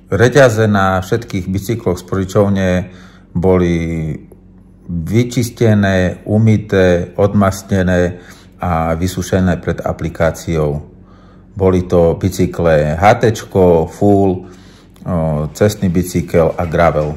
Reťaze na všetkých bicykloch z požičovne boli vyčistené, umyté, odmastnené a vysušené pred aplikáciou. Boli to bicykle HT, full, cestný bicykel a gravel.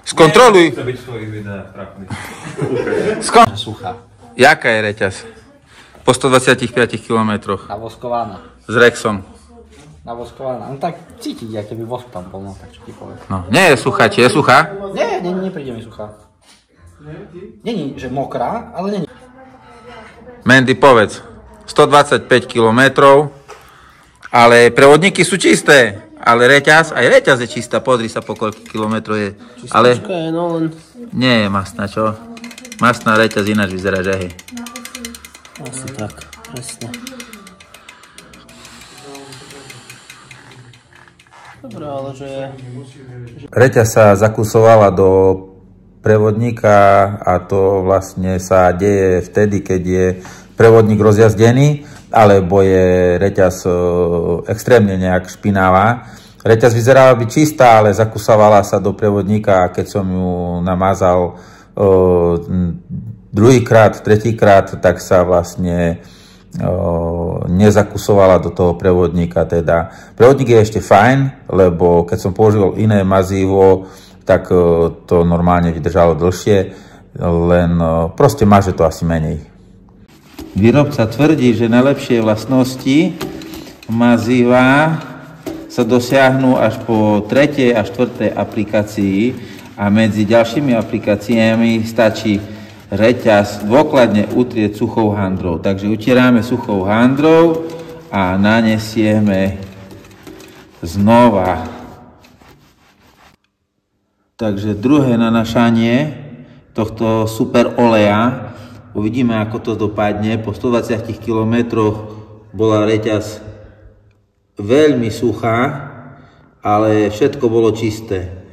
Skontroluj. Chce byť v svojich videách trápny. Suchá. Jaká je reťaz? Po 125 kilometroch. Navoskovaná. S Rexom. Navoskovaná. No tak cítiť, aké by vosk tam bol, no tak čo ti poviem. No, nie je suchá, či je suchá? Nie, nepríde mi suchá. Není, že mokrá, ale není. Mandy, povedz. 125 kilometrov, ale prevodníky sú čisté. Ale reťaz, aj reťaz je čistá, pozri sa po koľko kilometrov je. Ale je, no len... nie je masná, čo? Masná reťaz ináč vyzerá, že hej. Asi tak, presne. Dobre, ale že... Reťaz sa zakusovala do prevodníka a to vlastne sa deje vtedy, keď je prevodník rozjazdený, alebo je reťaz extrémne nejak špinavá. Reťaz vyzerala byť čistá, ale zakusovala sa do prevodníka a keď som ju namazal druhýkrát, tretíkrát, tak sa vlastne nezakusovala do toho prevodníka. Teda prevodník je ešte fajn, lebo keď som použil iné mazívo, tak to normálne vydržalo dlhšie, len proste maže to asi menej. Výrobca tvrdí, že najlepšie vlastnosti mazíva sa dosiahnu až po 3. a 4. aplikácii a medzi ďalšími aplikáciami stačí reťaz dôkladne utrieť suchou handrou. Takže utieráme suchou handrou a nanesieme znova. Takže druhé nanašanie tohto super oleja. Uvidíme, ako to dopadne. Po 120 km bola reťaz veľmi suchá, ale všetko bolo čisté.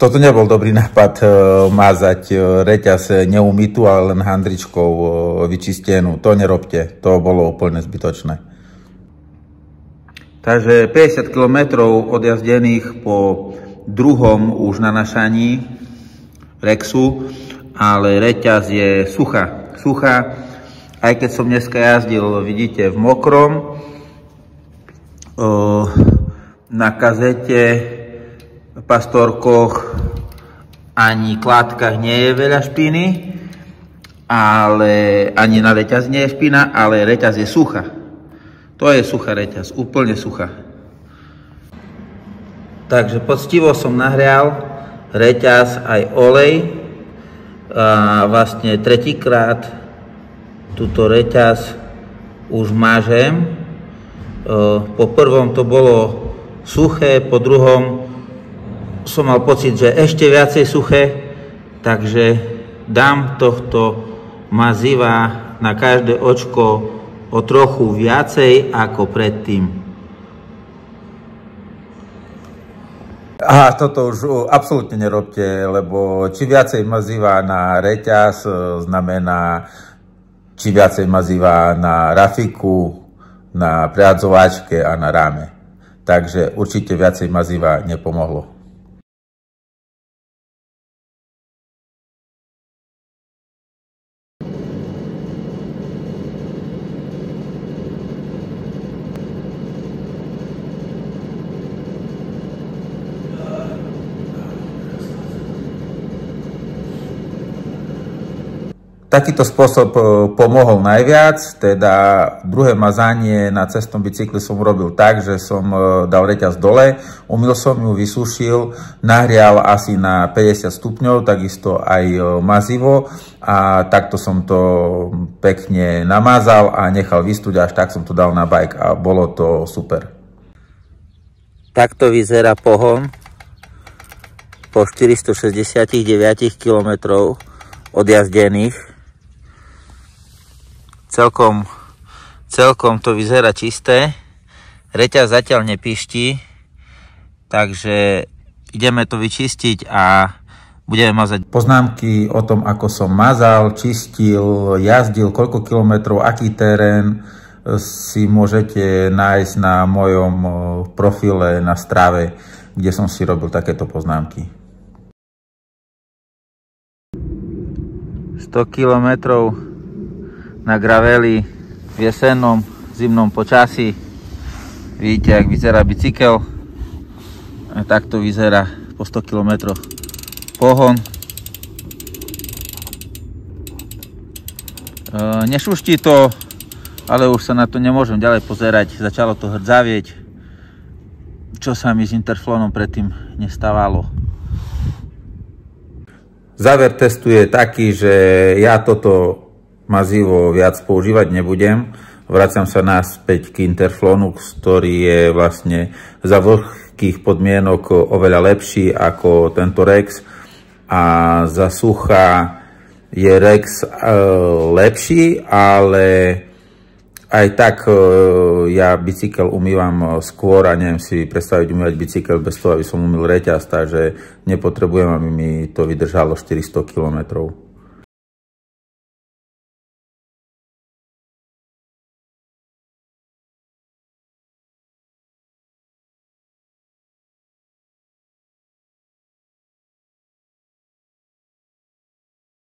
Toto nebol dobrý nápad mázať reťaz neumytú, ale len handričkou vyčistenú. To nerobte, to bolo úplne zbytočné. Takže 50 km odjazdených po druhom už nanašaní Rexu, ale reťaz je suchá. Aj keď som dneska jazdil, vidíte, v mokrom, na kazete, pastorkoch ani kladkách nie je veľa špiny, ale ani na reťaz nie je špina, ale reťaz je suchá. To je suchá reťaz, úplne suchá. Takže poctivo som nahrial reťaz aj olej a vlastne tretíkrát túto reťaz už mážem. Po prvom to bolo suché, po druhom som mal pocit, že ešte viacej suché, takže dám tohto maziva na každé očko o trochu viacej ako predtým. A toto už absolútne nerobte, lebo či viacej maziva na reťaz znamená či viacej maziva na rafiku, na prehadzovačke a na ráme. Takže určite viacej maziva nepomohlo. Takýto spôsob pomohol najviac, teda druhé mazanie na cestnom bicykli som urobil tak, že som dal reťaz dole, umyl som ju, vysušil, nahrial asi na 50 stupňov, takisto aj mazivo a takto som to pekne namazal a nechal vystúť, až tak som to dal na bike a bolo to super. Takto vyzerá pohon po 469 km odjazdených. Celkom to vyzerá čisté. Reťaz zatiaľ nepíšti, takže ideme to vyčistiť a budeme mazať. Poznámky o tom, ako som mazal, čistil, jazdil, koľko kilometrov, aký terén, si môžete nájsť na mojom profile na Strave, kde som si robil takéto poznámky. 100 kilometrov na graveli v jesennom zimnom počasí. Vidíte, jak vyzerá bicykel. A takto vyzerá po 100 km pohon. Nešuští to, ale už sa na to nemôžem ďalej pozerať. Začalo to hrdzavieť, čo sa mi s Interflonom predtým nestávalo. Záver testu je taký, že ja toto mazivo viac používať nebudem. Vraciam sa naspäť k Interflonu, ktorý je vlastne za vlhkých podmienok oveľa lepší ako tento Rex. A za sucha je Rex lepší, ale aj tak ja bicykel umývam skôr a neviem si predstaviť umývať bicykel bez toho, aby som umýl reťaz, takže nepotrebujem, aby mi to vydržalo 400 km.